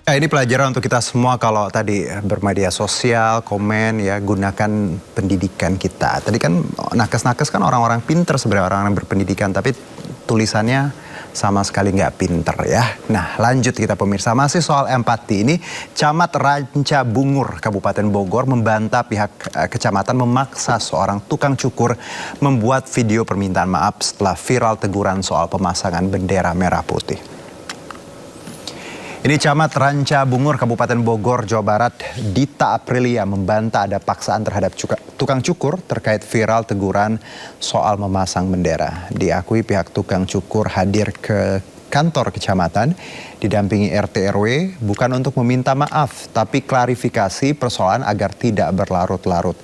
Ya, ini pelajaran untuk kita semua kalau tadi bermedia sosial, komen ya, gunakan pendidikan kita. Tadi kan nakes-nakes kan orang-orang pinter sebenarnya, orang-orang berpendidikan, tapi tulisannya sama sekali nggak pinter ya. Nah, lanjut kita pemirsa, masih soal empati ini. Camat Ranca Bungur, Kabupaten Bogor membantah pihak kecamatan memaksa seorang tukang cukur membuat video permintaan maaf setelah viral teguran soal pemasangan bendera merah putih. Ini Camat Ranca Bungur, Kabupaten Bogor, Jawa Barat, Dita Aprilia membantah ada paksaan terhadap tukang cukur terkait viral teguran soal memasang bendera. Diakui pihak tukang cukur hadir ke kantor kecamatan didampingi RT RW bukan untuk meminta maaf, tapi klarifikasi persoalan agar tidak berlarut-larut.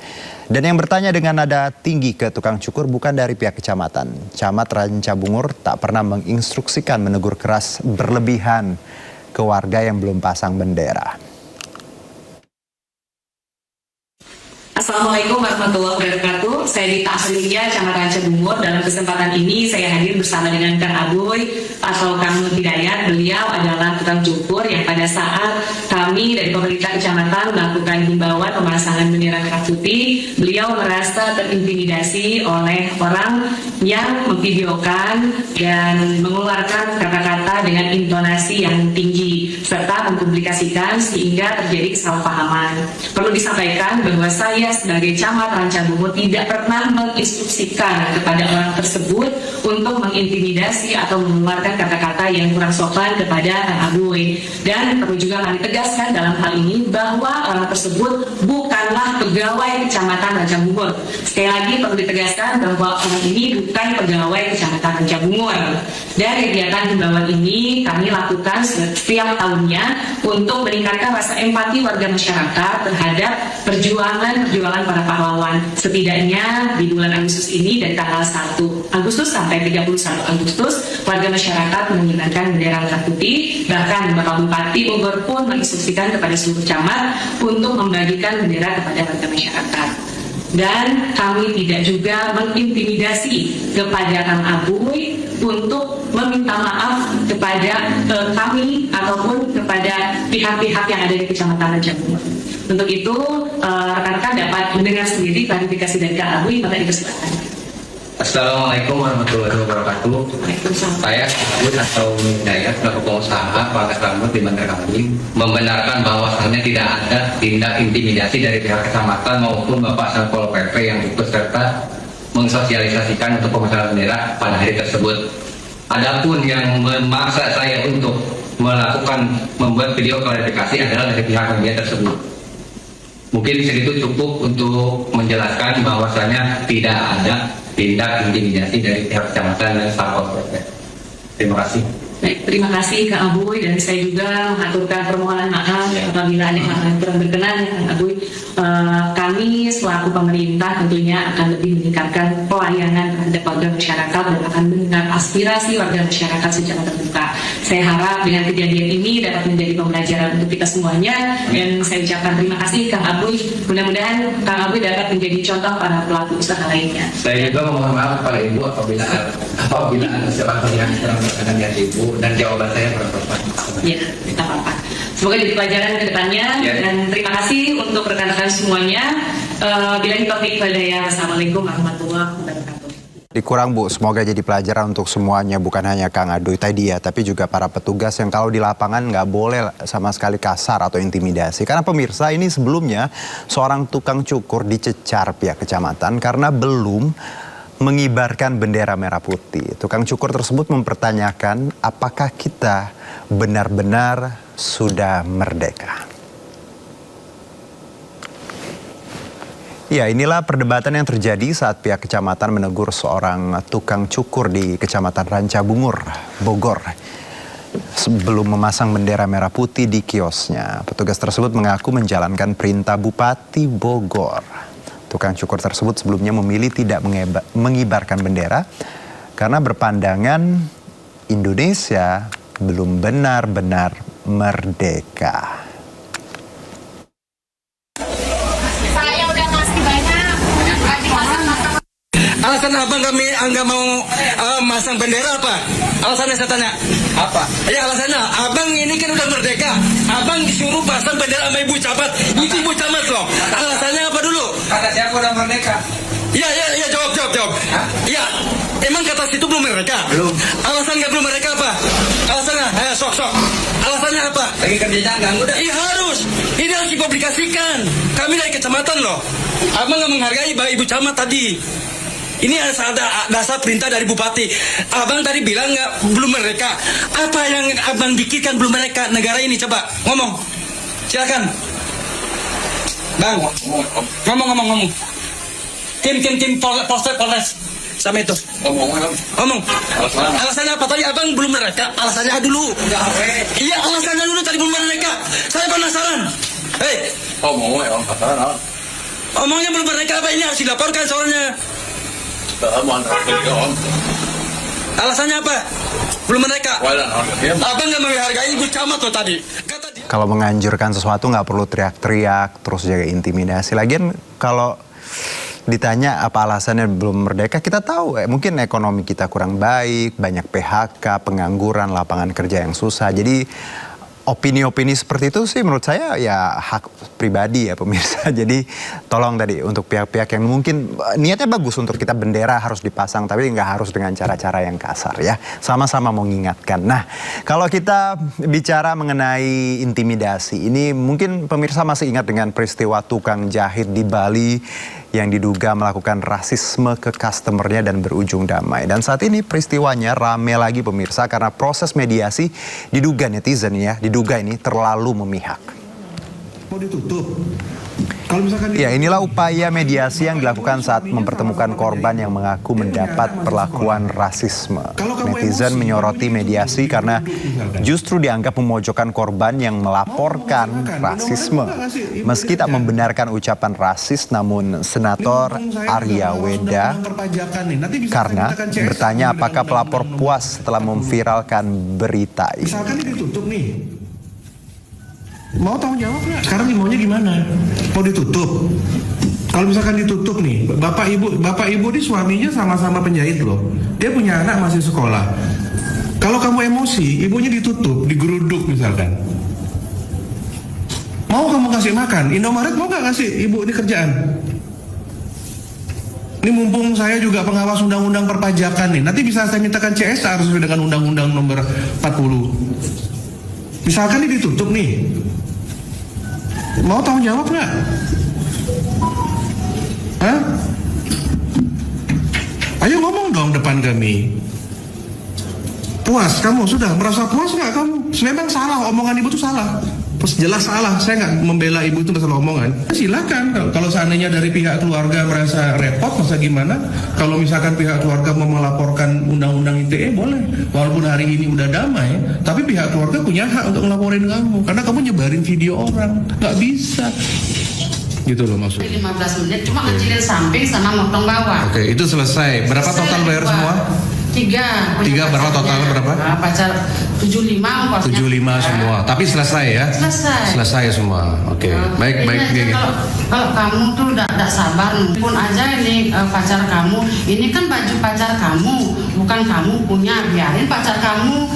Dan yang bertanya dengan nada tinggi ke tukang cukur bukan dari pihak kecamatan. Camat Ranca Bungur tak pernah menginstruksikan menegur keras berlebihan ke warga yang belum pasang bendera. Assalamualaikum warahmatullahi wabarakatuh. Saya Dita Aprilia, Camat Ranca Bungur. Dalam kesempatan ini saya hadir bersama dengan Kang Aboy atau Kang Nur Hidayat. Beliau adalah tukang cukur yang pada saat kami dari pemerintah kecamatan melakukan himbauan pemasangan bendera merah putih, beliau merasa terintimidasi oleh orang yang memvideokan dan mengeluarkan kata-kata dengan intonasi yang tinggi serta mempublikasikan sehingga terjadi kesalahpahaman. Perlu disampaikan bahwa saya sebagai Camat Ranca Bungur tidak pernah menginstruksikan kepada orang tersebut untuk mengintimidasi atau mengeluarkan kata-kata yang kurang sopan kepada Kang Aboy. Dan perlu juga kami tegaskan dalam hal ini bahwa orang tersebut bukanlah pegawai Kecamatan Ranca Bungur. Sekali lagi perlu ditegaskan bahwa orang ini bukan pegawai Kecamatan Ranca Bungur. Dan kegiatan himbauan ini kami lakukan setiap tahunnya untuk meningkatkan rasa empati warga masyarakat terhadap perjuangan para pahlawan. Setidaknya di bulan Agustus ini dari tanggal 1 Agustus sampai 31 Agustus warga masyarakat mengibarkan bendera merah putih. Bahkan Bapak Bupati Bogor pun menginstruksikan kepada seluruh camat untuk membagikan bendera kepada warga masyarakat. Dan kami tidak juga mengintimidasi kepada Kang Aboy untuk meminta maaf kepada kami ataupun kepada pihak-pihak yang ada di Kecamatan Ranca Bungur. Untuk itu, rekan-rekan dapat mendengar sendiri klarifikasi dari Kang Aboy, maka dipersilakan. Assalamualaikum warahmatullahi wabarakatuh. Saya Aboy atau Hidayat, selaku pengusaha pangkas rambut di Bandar Kambing, membenarkan bahwasannya tidak ada tindak intimidasi dari pihak kecamatan maupun Bapak Satpol PP yang ikut serta mensosialisasikan untuk pemasangan bendera pada hari tersebut. Adapun yang memaksa saya untuk membuat video klarifikasi adalah dari pihak media tersebut. Mungkin segitu cukup untuk menjelaskan bahwasanya tidak ada tindak intimidasi dari pihak kecamatan dan Satpol PP. Terima kasih. Baik, terima kasih Kang Aboy, dan saya juga mengaturkan permohonan maaf apabila ada hal yang kurang berkenan ya Kang Aboy. Kami selaku pemerintah tentunya akan lebih meningkatkan pelayanan terhadap warga masyarakat dan akan mendengar aspirasi warga masyarakat secara terbuka. Saya harap dengan kejadian ini dapat menjadi pembelajaran untuk kita semuanya, dan saya ucapkan terima kasih Kang Aboy. Mudah-mudahan Kang Aboy dapat menjadi contoh para pelaku usaha lainnya. Saya juga memohon maaf kepada Ibu apabila ada sesuatu yang kurang berkenan di hati Ibu, dan jawaban saya kurang tepat. Ya, kita apa-apa. Semoga jadi pelajaran ke depannya, dan terima kasih untuk rekan-rekan semuanya. Bila topik hidayah. Assalamualaikum warahmatullahi wabarakatuh. Dikurang Bu, semoga jadi pelajaran untuk semuanya, bukan hanya Kang Aboy tadi ya, tapi juga para petugas yang kalau di lapangan nggak boleh sama sekali kasar atau intimidasi. Karena pemirsa, ini sebelumnya seorang tukang cukur dicecar pihak kecamatan karena belum mengibarkan bendera merah putih. Tukang cukur tersebut mempertanyakan apakah kita benar-benar sudah merdeka. Ya, inilah perdebatan yang terjadi saat pihak kecamatan menegur seorang tukang cukur di Kecamatan Ranca Bungur, Bogor, sebelum memasang bendera merah putih di kiosnya. Petugas tersebut mengaku menjalankan perintah Bupati Bogor. Tukang cukur tersebut sebelumnya memilih tidak mengibarkan bendera karena berpandangan Indonesia belum benar-benar merdeka. Alasan abang nggak mau masang bendera apa? Alasannya saya tanya. Apa? Ya alasannya, abang ini kan udah merdeka. Abang disuruh pasang bendera sama ibu camat. Itu ibu camat loh. Alasannya apa dulu? Kata siapa udah merdeka? Ya, jawab. Ya, emang kata situ belum merdeka? Belum. Alasan nggak belum merdeka apa? Alasannya, ayo sok. Alasannya apa? Lagi kerja ganggu dah. Iya harus. Ini harus dipublikasikan. Kami dari kecamatan loh. Abang nggak menghargai ibu camat tadi. Ini ada dasar perintah dari bupati. Abang tadi bilang belum merdeka. Apa yang abang pikirkan belum merdeka negara ini? Coba ngomong. Silakan. Bang, ngomong. Tim Polres sama itu. Ngomong. Alasannya apa tadi? Abang belum merdeka. Alasannya dulu. Iya, alasannya dulu tadi belum merdeka. Saya penasaran. Hei. Omongnya belum merdeka apa ini harus dilaporkan soalnya. Alasannya apa? Belum merdeka. Abang nggak menghargai ibu camat tuh tadi. Kata dia. Kalau menganjurkan sesuatu nggak perlu teriak-teriak, terus jaga intimidasi. Lagian kalau ditanya apa alasannya belum merdeka, kita tahu mungkin ekonomi kita kurang baik, banyak PHK, pengangguran, lapangan kerja yang susah. Jadi opini-opini seperti itu sih menurut saya ya hak pribadi ya pemirsa. Jadi tolong tadi untuk pihak-pihak yang mungkin niatnya bagus untuk kita bendera harus dipasang, tapi nggak harus dengan cara-cara yang kasar ya. Sama-sama mengingatkan. Nah, kalau kita bicara mengenai intimidasi, ini mungkin pemirsa masih ingat dengan peristiwa tukang jahit di Bali yang diduga melakukan rasisme ke customernya dan berujung damai. Dan saat ini peristiwanya rame lagi pemirsa karena proses mediasi diduga netizen diduga ini terlalu memihak. Mau ditutup. Kalau misalkan ya, inilah upaya mediasi yang dilakukan saat mempertemukan korban yang mengaku mendapat perlakuan rasisme. Netizen menyoroti mediasi karena justru dianggap memojokkan korban yang melaporkan rasisme. Meski tak membenarkan ucapan rasis, namun Senator Arya Weda karena bertanya apakah pelapor puas setelah memviralkan berita ini. misalkan ini ditutup nih. Mau tanggung jawab nggak? Sekarang nih maunya gimana? Mau ditutup? Kalau misalkan ditutup nih, bapak ibu ini suaminya sama-sama penjahit loh. Dia punya anak masih sekolah. Kalau kamu emosi, ibunya ditutup, digeruduk misalkan. Mau kamu kasih makan? Indomaret mau nggak kasih ibu ini kerjaan? Ini mumpung saya juga pengawas undang-undang perpajakan nih. Nanti bisa saya mintakan CSR sesuai dengan undang-undang nomor 40. Misalkan ini ditutup nih. Mau tanggung jawab nggak? Hah? Ayo ngomong dong depan kami. Puas kamu? Sudah merasa puas nggak kamu? Memang salah, omongan ibu itu salah. Jelas salah, saya nggak membela ibu itu masalah omongan. Silakan, kalau seandainya dari pihak keluarga merasa repot, masa gimana? Kalau misalkan pihak keluarga mau melaporkan undang-undang ITE, boleh. Walaupun hari ini udah damai, tapi pihak keluarga punya hak untuk ngelaporin kamu. Karena kamu nyebarin video orang, nggak bisa. Gitu loh maksudnya. 15 menit, cuma ngecilin samping sama motong bawah. Oke, itu selesai. Berapa total bayar semua? 3. Berapa totalnya berapa? Pacar 75 ongkosnya. 75 semua. Tapi selesai ya? Selesai semua. Oke. Baik. Kalau kamu tuh udah sabar, pun aja ini pacar kamu. Ini kan baju pacar kamu, bukan kamu punya. Biarin pacar kamu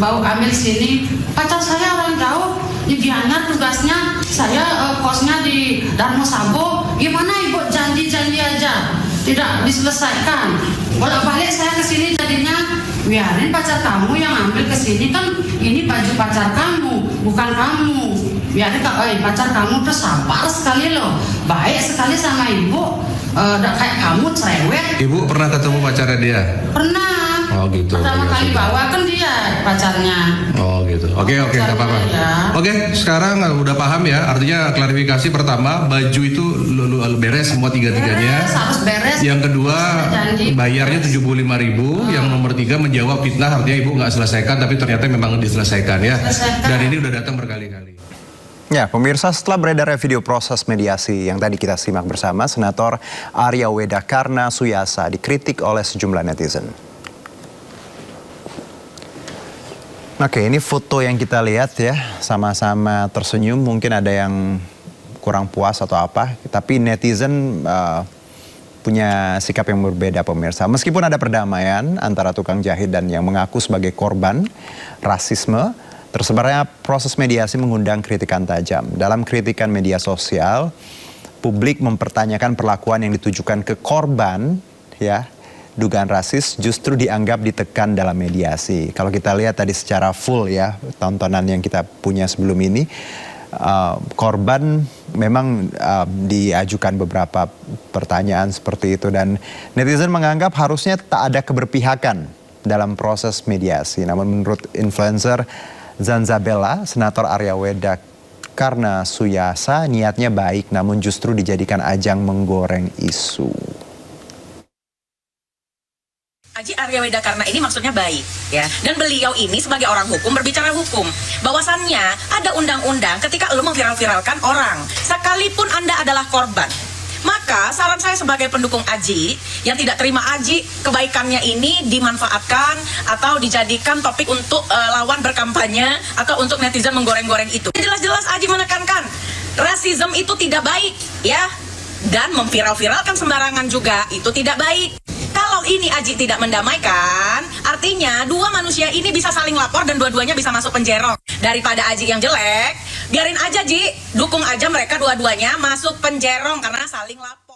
bawa ambil sini. Pacar saya orang jauh. Di Gianyar tugasnya, saya kosnya di Darmo Sabo. Gimana ibu janji-janji aja? Tidak diselesaikan. Bolak-balik saya ke sini jadinya biarin pacar kamu yang ambil ke sini, kan ini baju pacar kamu, bukan kamu. Biarin pacar kamu tuh sabar sekali loh, baik sekali sama ibu. Kayak kamu cerewet. Ibu pernah ketemu pacarnya dia? Pernah. Oh gitu. Pertama kali bawa kan dia pacarnya. Oh gitu. Oke, nggak apa-apa. Ya. Oke, sekarang udah paham ya. Artinya klarifikasi pertama, baju itu beres semua tiga-tiganya. Beres, harus beres. Yang kedua, bayarnya 75.000. Yang nomor 3 menjawab fitnah, artinya ibu nggak selesaikan, tapi ternyata memang diselesaikan ya. Dan ini udah datang berkali-kali. Ya, pemirsa, setelah beredarnya video proses mediasi yang tadi kita simak bersama, Senator Arya Weda Karna Suyasa dikritik oleh sejumlah netizen. Oke, ini foto yang kita lihat ya, sama-sama tersenyum, mungkin ada yang kurang puas atau apa, tapi netizen punya sikap yang berbeda pemirsa. Meskipun ada perdamaian antara tukang jahit dan yang mengaku sebagai korban rasisme, tersebarnya proses mediasi mengundang kritikan tajam. Dalam kritikan media sosial, publik mempertanyakan perlakuan yang ditujukan ke korban, ya, dugaan rasis justru dianggap ditekan dalam mediasi. Kalau kita lihat tadi secara full ya, tontonan yang kita punya sebelum ini, korban memang diajukan beberapa pertanyaan seperti itu dan netizen menganggap harusnya tak ada keberpihakan dalam proses mediasi. Namun menurut influencer Zanzabella, Senator Arya Weda karena Suyasa niatnya baik namun justru dijadikan ajang menggoreng isu. Haji Arya Weda karena ini maksudnya baik ya, dan beliau ini sebagai orang hukum berbicara hukum bahwasannya ada undang-undang ketika lo memviral-viralkan orang sekalipun Anda adalah korban, maka saran saya sebagai pendukung Aji yang tidak terima Aji kebaikannya ini dimanfaatkan atau dijadikan topik untuk lawan berkampanye atau untuk netizen menggoreng-goreng itu. Jelas-jelas Aji menekankan rasisme itu tidak baik ya, dan memviral-viralkan sembarangan juga itu tidak baik. Kalau ini Aji tidak mendamaikan, artinya dua manusia ini bisa saling lapor dan dua-duanya bisa masuk penjara. Daripada Aji yang jelek, biarin aja Ji, dukung aja mereka dua-duanya masuk penjara karena saling lapor.